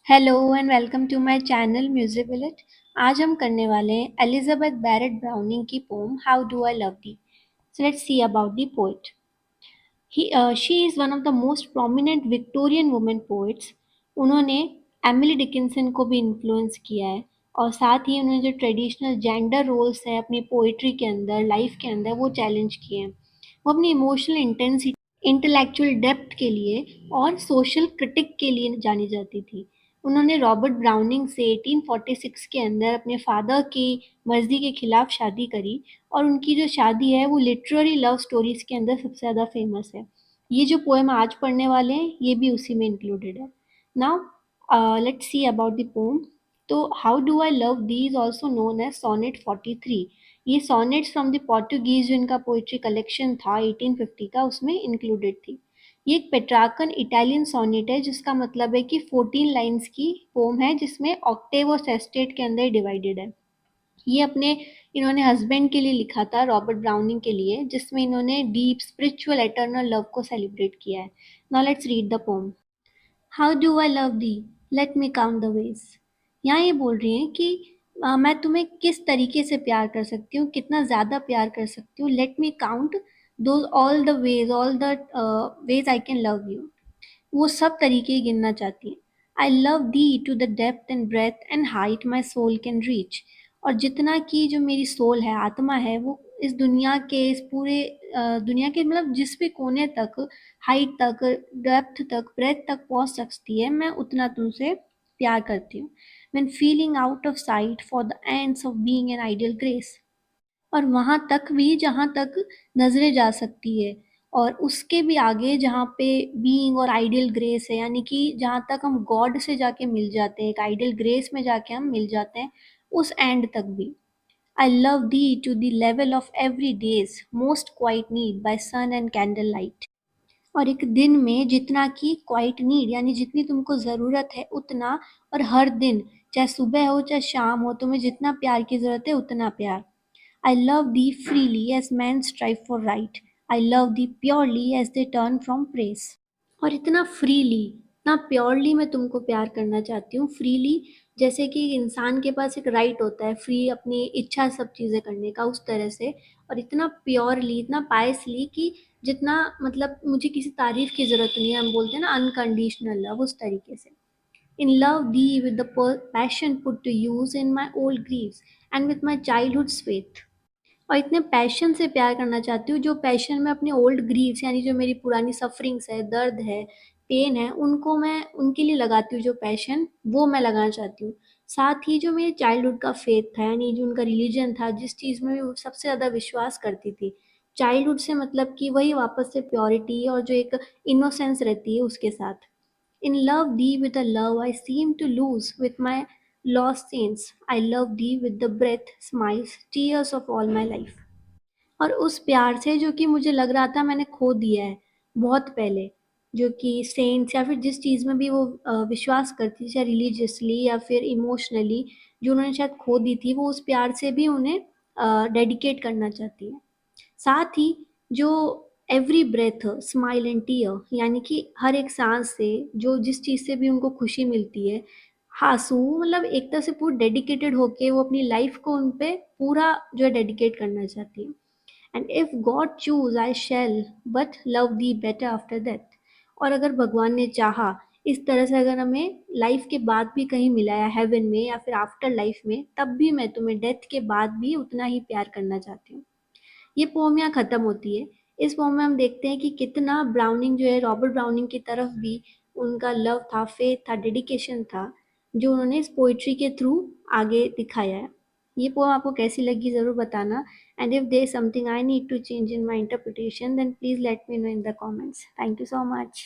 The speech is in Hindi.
Hello and welcome to my channel music village. आज हम करने वाले हैं एलिजाबेथ बैरेट ब्राउनिंग की poem how do I love thee. So let's see about the poet. She is one of the most prominent Victorian women poets. उन्होंने एमिली डिकिंसन को भी इन्फ्लुएंस किया है और साथ ही उन्होंने जो ट्रेडिशनल जेंडर रोल्स है अपनी पोइट्री के अंदर लाइफ के अंदर वो चैलेंज किए हैं। वो अपनी इमोशनल इंटेंसिटी, इंटेलेक्चुअल डेप्थ के लिए और सोशल क्रिटिक के लिए जानी जाती थी। उन्होंने रॉबर्ट ब्राउनिंग से 1846 के अंदर अपने फादर की मर्जी के खिलाफ शादी करी और उनकी जो शादी है वो लिटरेरी लव स्टोरीज के अंदर सबसे ज़्यादा फेमस है। ये जो पोएम आज पढ़ने वाले हैं ये भी उसी में इंक्लूडेड है। Now let's see about the poem. तो how do I love thee is also known as sonnet 43। ये सोनेट्स फ्रॉम द पोर्टुगीज जो इनका पोइट्री कलेक्शन था 1850 का उसमें इंक्लूडेड थी। ये एक पेट्रार्कन इटालियन सोनेट है जिसका मतलब है कि 14 लाइन्स की पोम है जिसमें ऑक्टेव और सेस्टेट के अंदर डिवाइडेड है। ये अपने इन्होंने हस्बैंड के लिए लिखा था, रॉबर्ट ब्राउनिंग के लिए, जिसमें इन्होंने डीप स्पिरिचुअल एटर्नल लव को सेलिब्रेट किया है। Now let's read the pome. How do I love the, late me count the ways. यहाँ ये बोल रही हैं कि मैं तुम्हें किस तरीके से प्यार कर सकती हूँ, कितना ज़्यादा प्यार कर सकती हूँ। Let me count the all the ways, all the ways I can love you. वो सब तरीके गिनना चाहती है। I love thee to the depth and breadth and height my soul can reach. और जितना कि जो मेरी सोल है, आत्मा है, वो इस दुनिया के इस पूरे दुनिया के मतलब जिस भी कोने तक, हाइट तक, डेप्थ तक, ब्रेथ तक पहुंच सकती है, मैं उतना तुमसे प्यार करती हूँ। when feeling out of sight for the ends of being an ideal grace। और वहाँ तक भी जहाँ तक नज़रें जा सकती है और उसके भी आगे जहाँ पे बीइंग और आइडियल ग्रेस है, यानी कि जहाँ तक हम गॉड से जाके मिल जाते हैं, एक आइडियल ग्रेस में जाके हम मिल जाते हैं, उस एंड तक भी। I love thee to the level of every day's most quiet need by sun and candle light. और एक दिन में जितना कि क्वाइट नीड यानी जितनी तुमको ज़रूरत है उतना, और हर दिन चाहे सुबह हो चाहे शाम हो तुम्हें जितना प्यार की ज़रूरत है उतना प्यार। I love thee freely as men strive for right. I love thee purely as they turn from praise। और इतना फ्रीली, इतना प्योरली मैं तुमको प्यार करना चाहती हूँ। फ्रीली जैसे कि इंसान के पास एक राइट होता है फ्री अपनी इच्छा सब चीज़ें करने का, उस तरह से। और इतना प्योरली, इतना पायसली कि जितना मतलब मुझे किसी तारीफ की ज़रूरत नहीं है, हम बोलते हैं ना अनकंडीशनल लव, उस तरीके से। In love thee with the passion put to use in my old griefs and with my childhood's faith। और इतने पैशन से प्यार करना चाहती हूँ जो पैशन में अपने ओल्ड ग्रीव्स यानी जो मेरी पुरानी सफरिंग्स है, दर्द है, पेन है, उनको मैं उनके लिए लगाती हूँ। जो पैशन वो मैं लगाना चाहती हूँ। साथ ही जो मेरे चाइल्डहुड का फेथ था यानी जो उनका रिलीजन था, जिस चीज़ में वो सबसे ज़्यादा विश्वास करती थी, चाइल्डहुड से मतलब कि वही वापस से प्योरिटी और जो एक इनोसेंस रहती है उसके साथ। In love thee with a love I seem to lose with my lost saints, I love thee with the breath, smiles, tears of all my life। और उस प्यार से जो कि मुझे लग रहा था मैंने खो दिया है बहुत पहले, जो कि सेंट्स या फिर जिस चीज़ में भी वो विश्वास करती थी, चाहे रिलीजियसली या फिर इमोशनली, जो उन्होंने शायद खो दी थी, वो उस प्यार से भी उन्हें डेडिकेट करना चाहती है। साथ ही जो every breath smile and tear यानी कि हर एक सांस से जो जिस चीज़ से भी उनको खुशी मिलती है, आंसू, मतलब एक तरह से पूरी डेडिकेटेड होके वो अपनी लाइफ को उन पे पूरा जो है डेडिकेट करना चाहती है। And if God choose I shall but love thee better after death. और अगर भगवान ने चाहा, इस तरह से अगर हमें लाइफ के बाद भी कहीं मिला है हेवन में या फिर आफ्टर लाइफ में, तब भी मैं तुम्हें डेथ के बाद भी उतना ही प्यार करना चाहती हूँ। ये पोम यहाँ खत्म होती है। इस पोम में हम देखते हैं कि कितना ब्राउनिंग जो है रॉबर्ट ब्राउनिंग की तरफ भी उनका लव था, फेथ था, डेडिकेशन था, जो उन्होंने इस पोइट्री के थ्रू आगे दिखाया है। ये पोम आपको कैसी लगी ज़रूर बताना। And if there is something I need to change in my interpretation then please let me know in the comments. Thank you so much.